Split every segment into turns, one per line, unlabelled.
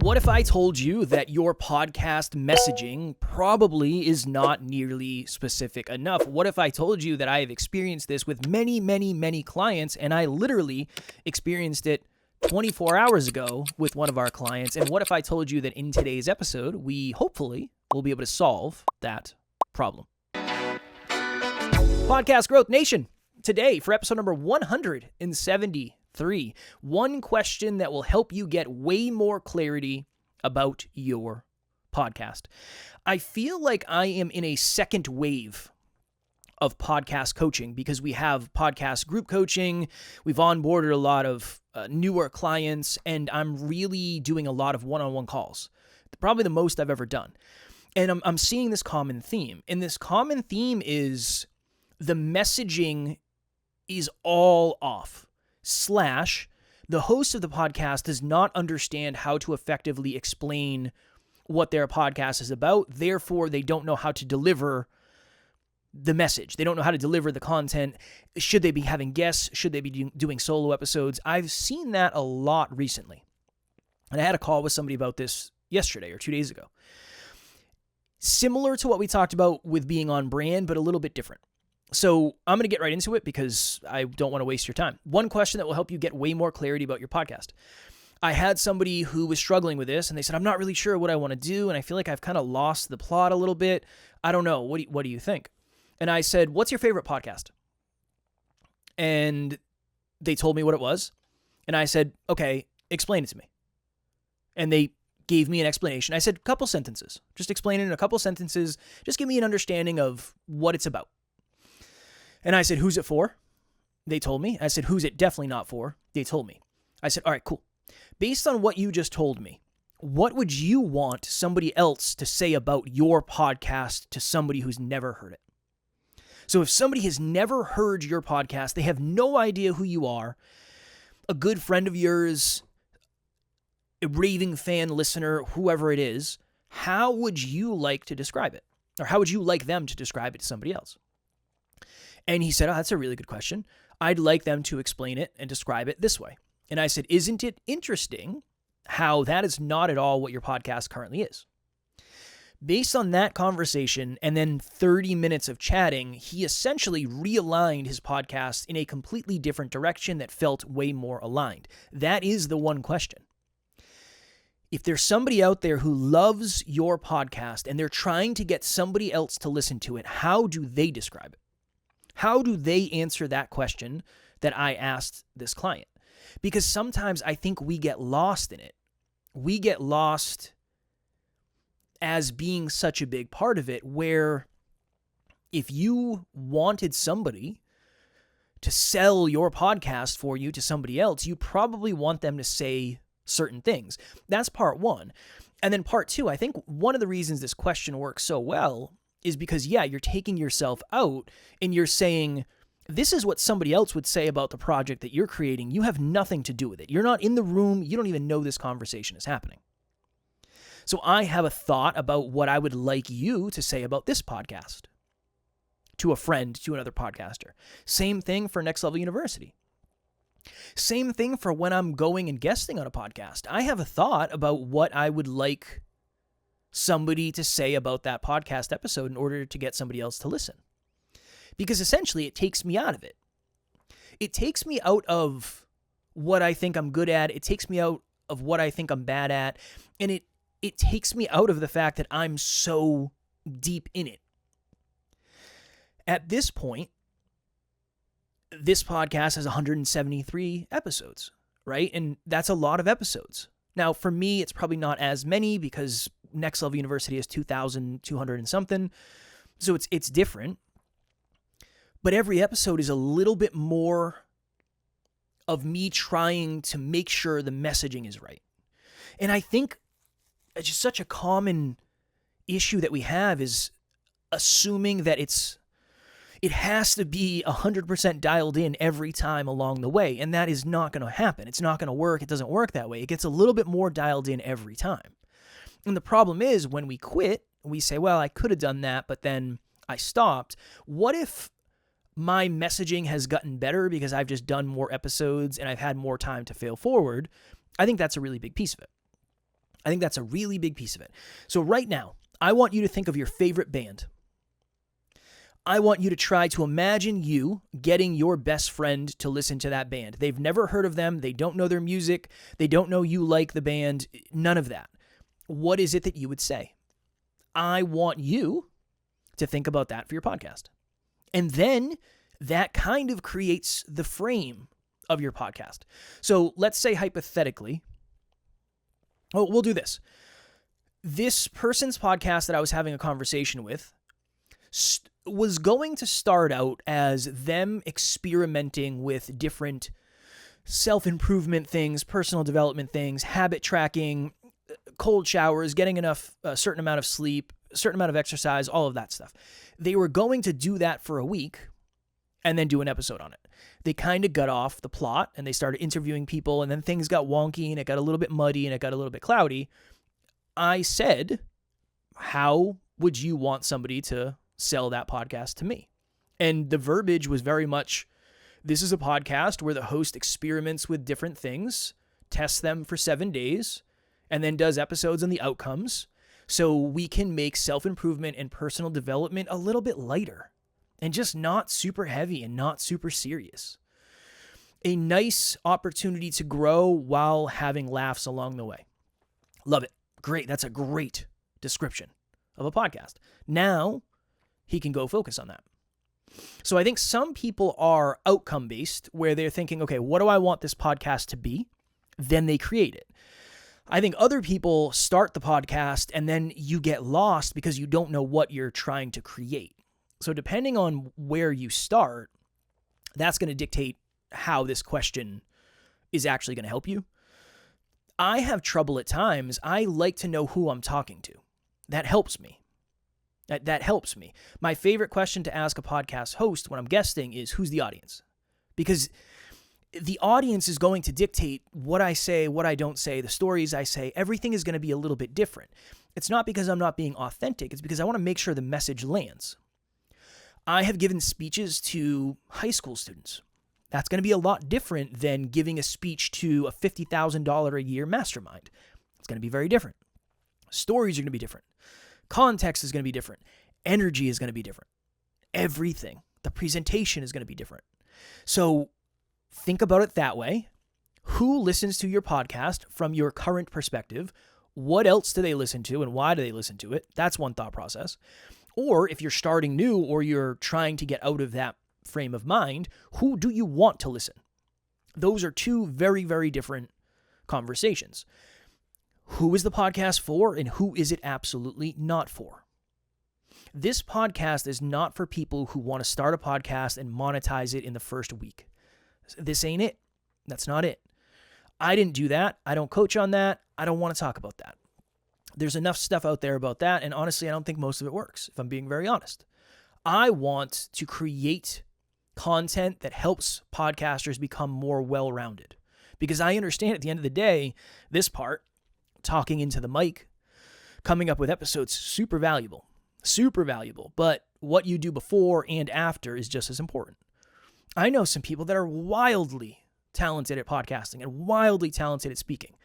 What if I told you that your podcast messaging probably is not nearly specific enough? What if I told you that I have experienced this with many, many, many clients, and I literally experienced it 24 hours ago with one of our clients? And what if I told you that in today's episode, we hopefully will be able to solve that problem? Podcast Growth Nation, today for episode number 173, one question that will help you get way more clarity about your podcast. I feel like I am in a second wave of podcast coaching because we have podcast group coaching. We've onboarded a lot of newer clients, and I'm really doing a lot of one-on-one calls, probably the most I've ever done. And I'm seeing this common theme. And this common theme is the messaging is all off. / the host of the podcast does not understand how to effectively explain what their podcast is about. Therefore, they don't know how to deliver the message. They don't know how to deliver the content. Should they be having guests? Should they be doing solo episodes? I've seen that a lot recently. And I had a call with somebody about this yesterday or 2 days ago. Similar to what we talked about with being on brand, but a little bit different. So I'm going to get right into it because I don't want to waste your time. One question that will help you get way more clarity about your podcast. I had somebody who was struggling with this, and they said, I'm not really sure what I want to do, and I feel like I've kind of lost the plot a little bit. I don't know. What do you think? And I said, what's your favorite podcast? And they told me what it was. And I said, okay, explain it to me. And they gave me an explanation. I said, a couple sentences. Just explain it in a couple sentences. Just give me an understanding of what it's about. And I said, who's it for? They told me. I said, who's it definitely not for? They told me. I said, all right, cool. Based on what you just told me, what would you want somebody else to say about your podcast to somebody who's never heard it? So if somebody has never heard your podcast, they have no idea who you are, a good friend of yours, a raving fan listener, whoever it is, how would you like to describe it? Or how would you like them to describe it to somebody else? And he said, oh, that's a really good question. I'd like them to explain it and describe it this way. And I said, isn't it interesting how that is not at all what your podcast currently is? Based on that conversation and then 30 minutes of chatting, he essentially realigned his podcast in a completely different direction that felt way more aligned. That is the one question. If there's somebody out there who loves your podcast and they're trying to get somebody else to listen to it, how do they describe it? How do they answer that question that I asked this client? Because sometimes I think we get lost in it. We get lost as being such a big part of it, where if you wanted somebody to sell your podcast for you to somebody else, you probably want them to say certain things. That's part one. And then part two, I think one of the reasons this question works so well is because, yeah, you're taking yourself out and you're saying, this is what somebody else would say about the project that you're creating. You have nothing to do with it. You're not in the room. You don't even know this conversation is happening. So I have a thought about what I would like you to say about this podcast to a friend, to another podcaster. Same thing for Next Level University. Same thing for when I'm going and guesting on a podcast. I have a thought about what I would like somebody to say about that podcast episode in order to get somebody else to listen. Because essentially it takes me out of it. It takes me out of what I think I'm good at. It takes me out of what I think I'm bad at. And it takes me out of the fact that I'm so deep in it. At this point, this podcast has 173 episodes, right? And that's a lot of episodes. Now, for me, it's probably not as many because Next Level University is 2,200 and something. So it's different. But every episode is a little bit more of me trying to make sure the messaging is right. And I think it's just such a common issue that we have is assuming that it has to be 100% dialed in every time along the way. And that is not going to happen. It's not going to work. It doesn't work that way. It gets a little bit more dialed in every time. And the problem is when we quit, we say, well, I could have done that, but then I stopped. What if my messaging has gotten better because I've just done more episodes and I've had more time to fail forward? I think that's a really big piece of it. I think that's a really big piece of it. So right now, I want you to think of your favorite band. I want you to try to imagine you getting your best friend to listen to that band. They've never heard of them. They don't know their music. They don't know you like the band. None of that. What is it that you would say? I want you to think about that for your podcast. And then that kind of creates the frame of your podcast. So let's say hypothetically, we'll do this. This person's podcast that I was having a conversation with was going to start out as them experimenting with different self-improvement things, personal development things, habit tracking, cold showers, getting a certain amount of sleep, a certain amount of exercise, all of that stuff. They were going to do that for a week and then do an episode on it. They kind of got off the plot and they started interviewing people, and then things got wonky and it got a little bit muddy and it got a little bit cloudy. I said, how would you want somebody to sell that podcast to me? And the verbiage was very much, this is a podcast where the host experiments with different things, tests them for 7 days, and then does episodes on the outcomes, so we can make self-improvement and personal development a little bit lighter and just not super heavy and not super serious. A nice opportunity to grow while having laughs along the way. Love it. Great. That's a great description of a podcast. Now he can go focus on that. So I think some people are outcome-based, where they're thinking, okay, what do I want this podcast to be? Then they create it. I think other people start the podcast and then you get lost because you don't know what you're trying to create. So depending on where you start, that's going to dictate how this question is actually going to help you. I have trouble at times. I like to know who I'm talking to. That helps me. That helps me. My favorite question to ask a podcast host when I'm guesting is, who's the audience? Because the audience is going to dictate what I say, what I don't say, the stories I say. Everything is going to be a little bit different. It's not because I'm not being authentic. It's because I want to make sure the message lands. I have given speeches to high school students. That's going to be a lot different than giving a speech to a $50,000 a year mastermind. It's going to be very different. Stories are going to be different. Context is going to be different. Energy is going to be different. Everything. The presentation is going to be different. So think about it that way. Who listens to your podcast from your current perspective? What else do they listen to and why do they listen to it? That's one thought process. Or if you're starting new or you're trying to get out of that frame of mind, who do you want to listen? Those are two very, very different conversations. Who is the podcast for and who is it absolutely not for? This podcast is not for people who want to start a podcast and monetize it in the first week. This ain't it. That's not it. I didn't do that. I don't coach on that. I don't want to talk about that. There's enough stuff out there about that, and honestly, I don't think most of it works, if I'm being very honest. I want to create content that helps podcasters become more well-rounded, because I understand at the end of the day, this part, talking into the mic, coming up with episodes, super valuable, but what you do before and after is just as important. I know some people that are wildly talented at podcasting and wildly talented at speaking.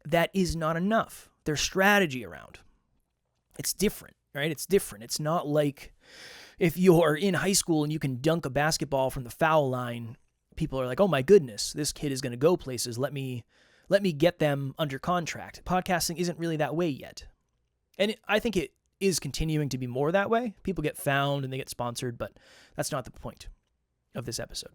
That is not enough. Their strategy around. It's different, right? It's different. It's not like if you're in high school and you can dunk a basketball from the foul line, people are like, oh my goodness, this kid is going to go places. Let me get them under contract. Podcasting isn't really that way yet. And I think it is continuing to be more that way. People get found and they get sponsored, but that's not the point of this episode.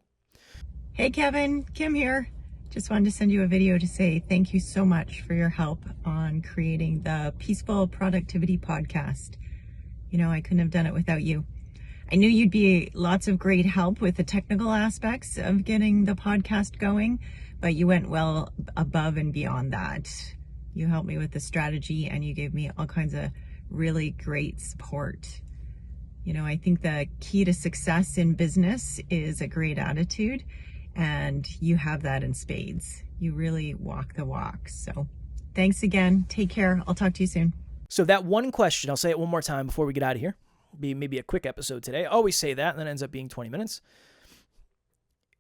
Hey Kevin, Kim here. Just wanted to send you a video to say thank you so much for your help on creating the Peaceful Productivity Podcast. You know, I couldn't have done it without you. I knew you'd be lots of great help with the technical aspects of getting the podcast going, but you went well above and beyond that. You helped me with the strategy and you gave me all kinds of really great support. You know, I think the key to success in business is a great attitude. And you have that in spades. You really walk the walk. So thanks again. Take care. I'll talk to you soon.
So that one question, I'll say it one more time before we get out of here. Be maybe a quick episode today. I always say that, and then it ends up being 20 minutes.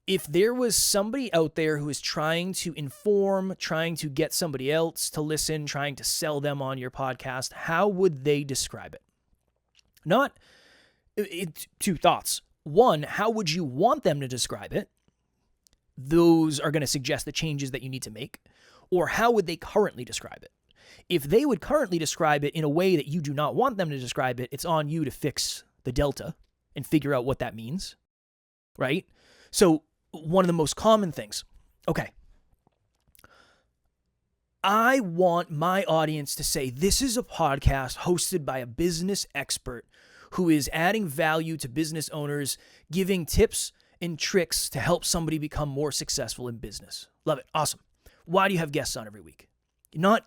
If there was somebody out there who is trying to inform, trying to get somebody else to listen, trying to sell them on your podcast, how would they describe it? Two thoughts. One, how would you want them to describe it? Those are going to suggest the changes that you need to make. Or how would they currently describe it? If they would currently describe it in a way that you do not want them to describe it, it's on you to fix the delta and figure out what that means, right? So one of the most common things, okay, I want my audience to say, this is a podcast hosted by a business expert who is adding value to business owners, giving tips and tricks to help somebody become more successful in business. Love it. Awesome. Why do you have guests on every week? Not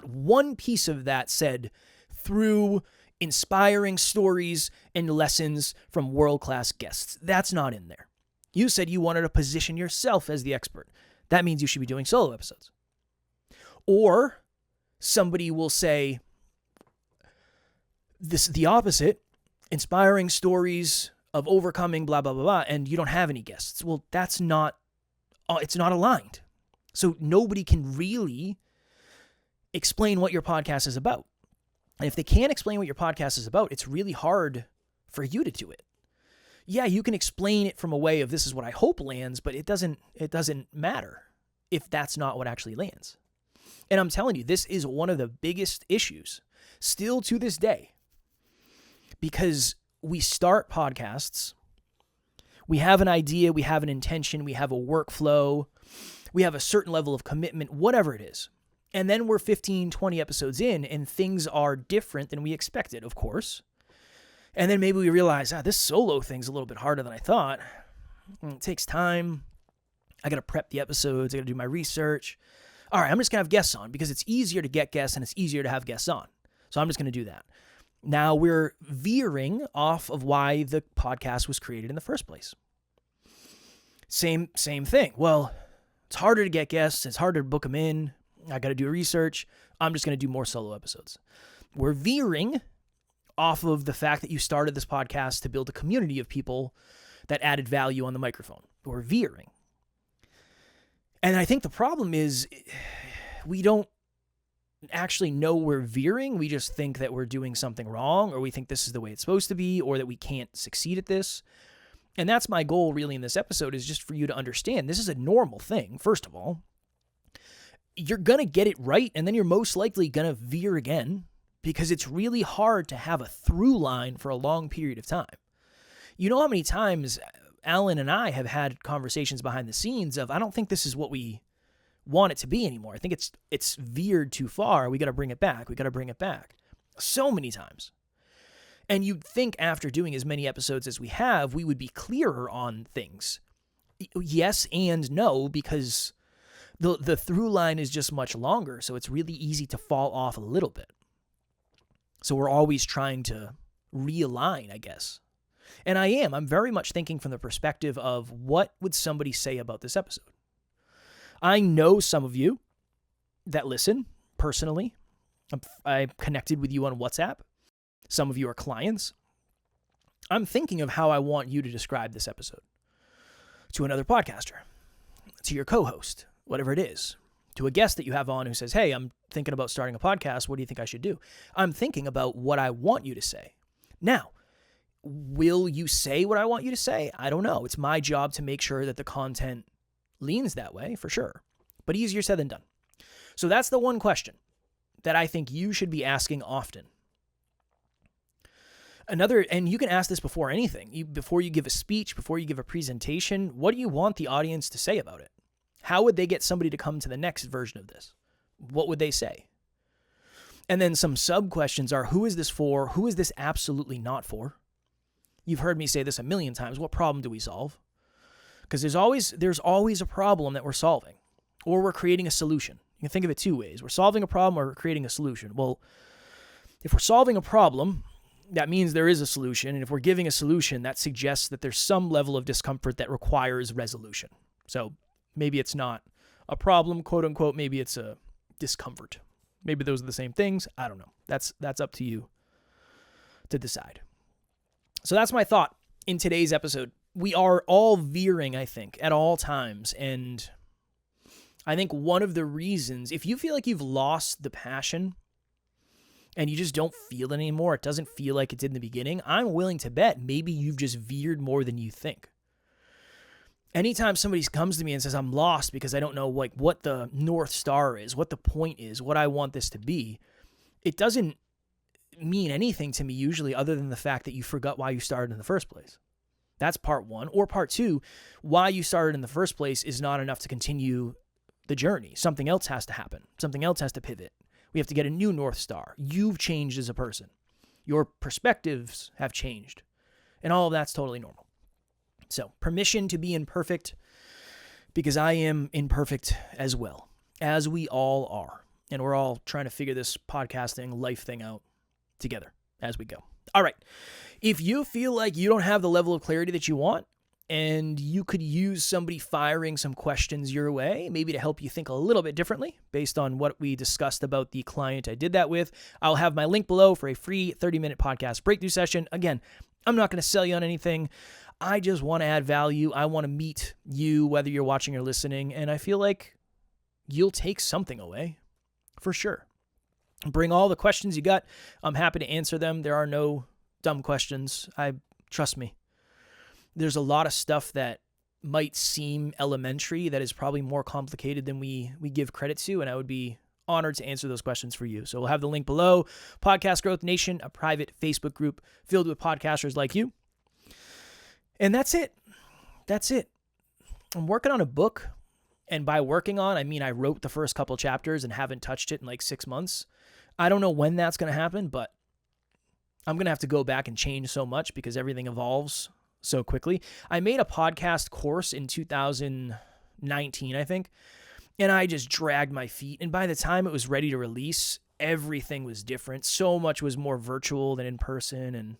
one piece of that said through inspiring stories and lessons from world-class guests. That's not in there. You said you wanted to position yourself as the expert. That means you should be doing solo episodes. Or somebody will say the opposite, inspiring stories of overcoming blah, blah, blah, blah, and you don't have any guests. Well, it's not aligned. So nobody can really explain what your podcast is about. And if they can't explain what your podcast is about, it's really hard for you to do it. Yeah, you can explain it from a way of this is what I hope lands, but it doesn't matter if that's not what actually lands. And I'm telling you, this is one of the biggest issues still to this day, because we start podcasts, we have an idea, we have an intention, we have a workflow, we have a certain level of commitment, whatever it is. And then we're 15, 20 episodes in and things are different than we expected, of course. And then maybe we realize, this solo thing's a little bit harder than I thought. It takes time. I got to prep the episodes. I got to do my research. All right, I'm just going to have guests on because it's easier to get guests and it's easier to have guests on. So I'm just going to do that. Now we're veering off of why the podcast was created in the first place. Same thing. Well, it's harder to get guests. It's harder to book them in. I got to do research. I'm just going to do more solo episodes. We're veering off of the fact that you started this podcast to build a community of people that added value on the microphone. We're veering. And I think the problem is we don't actually know we're veering. We just think that we're doing something wrong, or we think this is the way it's supposed to be, or that we can't succeed at this. And that's my goal really in this episode, is just for you to understand this is a normal thing. First of all, you're going to get it right, and then you're most likely going to veer again, because it's really hard to have a through line for a long period of time. You know how many times Alan and I have had conversations behind the scenes of, I don't think this is what we want it to be anymore. I think it's veered too far. We got to bring it back. We got to bring it back. So many times. And you'd think after doing as many episodes as we have, we would be clearer on things. Yes and no, because the through line is just much longer. So it's really easy to fall off a little bit. So we're always trying to realign, I guess. And I'm very much thinking from the perspective of what would somebody say about this episode? I know some of you that listen personally. I'm connected with you on WhatsApp. Some of you are clients. I'm thinking of how I want you to describe this episode to another podcaster, to your co-host, whatever it is, to a guest that you have on who says, hey, I'm thinking about starting a podcast. What do you think I should do? I'm thinking about what I want you to say. Now, will you say what I want you to say? I don't know. It's my job to make sure that the content leans that way, for sure. But easier said than done. So that's the one question that I think you should be asking often. Another, and you can ask this before anything, before you give a speech, before you give a presentation, what do you want the audience to say about it? How would they get somebody to come to the next version of this? What would they say? And then some sub-questions are, who is this for? Who is this absolutely not for? You've heard me say this a million times. What problem do we solve? Because there's always a problem that we're solving, or we're creating a solution. You can think of it two ways. We're solving a problem or we're creating a solution. Well, if we're solving a problem, that means there is a solution. And if we're giving a solution, that suggests that there's some level of discomfort that requires resolution. So maybe it's not a problem, quote unquote. Maybe it's a discomfort. Maybe those are the same things. I don't know. That's up to you to decide. So that's my thought in today's episode. we are all veering, I think, at all times. And I think one of the reasons, if you feel like you've lost the passion and you just don't feel it anymore, it doesn't feel like it did in the beginning, I'm willing to bet maybe you've just veered more than you think. Anytime somebody comes to me and says, I'm lost because I don't know like what the North Star is, what the point is, what I want this to be, it doesn't mean anything to me usually other than the fact that you forgot why you started in the first place. That's part one. Or part two, why you started in the first place is not enough to continue the journey. Something else has to happen. Something else has to pivot. We have to get a new North Star. You've changed as a person. Your perspectives have changed. And all of that's totally normal. So, permission to be imperfect, because I am imperfect as well, as we all are. And we're all trying to figure this podcasting life thing out together as we go. All right. If you feel like you don't have the level of clarity that you want, and you could use somebody firing some questions your way, maybe to help you think a little bit differently based on what we discussed about the client I did that with, I'll have my link below for a free 30-minute podcast breakthrough session. Again, I'm not going to sell you on anything. I just want to add value. I want to meet you, whether you're watching or listening, and I feel like you'll take something away for sure. Bring all the questions you got. I'm happy to answer them. There are no dumb questions. Trust me. There's a lot of stuff that might seem elementary that is probably more complicated than we give credit to, and I would be honored to answer those questions for you. So we'll have the link below. Podcast Growth Nation, a private Facebook group filled with podcasters like you. And that's it. That's it. I'm working on a book, and by working on, I mean I wrote the first couple chapters and haven't touched it in like 6 months. I don't know when that's going to happen, but I'm going to have to go back and change so much because everything evolves so quickly. I made a podcast course in 2019, I think, and I just dragged my feet. And by the time it was ready to release, everything was different. So much was more virtual than in person, and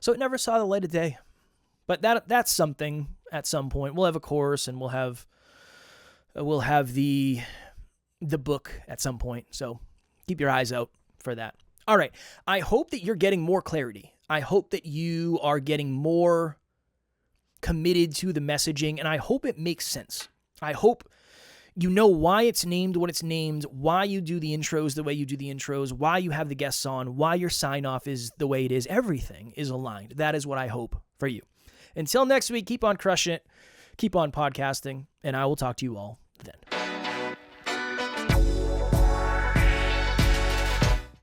so it never saw the light of day. But that's something at some point. We'll have a course, and we'll have the book at some point. So keep your eyes out for that. All right. I hope that you're getting more clarity. I hope that you are getting more committed to the messaging, and I hope it makes sense. I hope you know why it's named what it's named, why you do the intros the way you do the intros, why you have the guests on, why your sign-off is the way it is. Everything is aligned. That is what I hope for you. Until next week, keep on crushing it, keep on podcasting, and I will talk to you all then.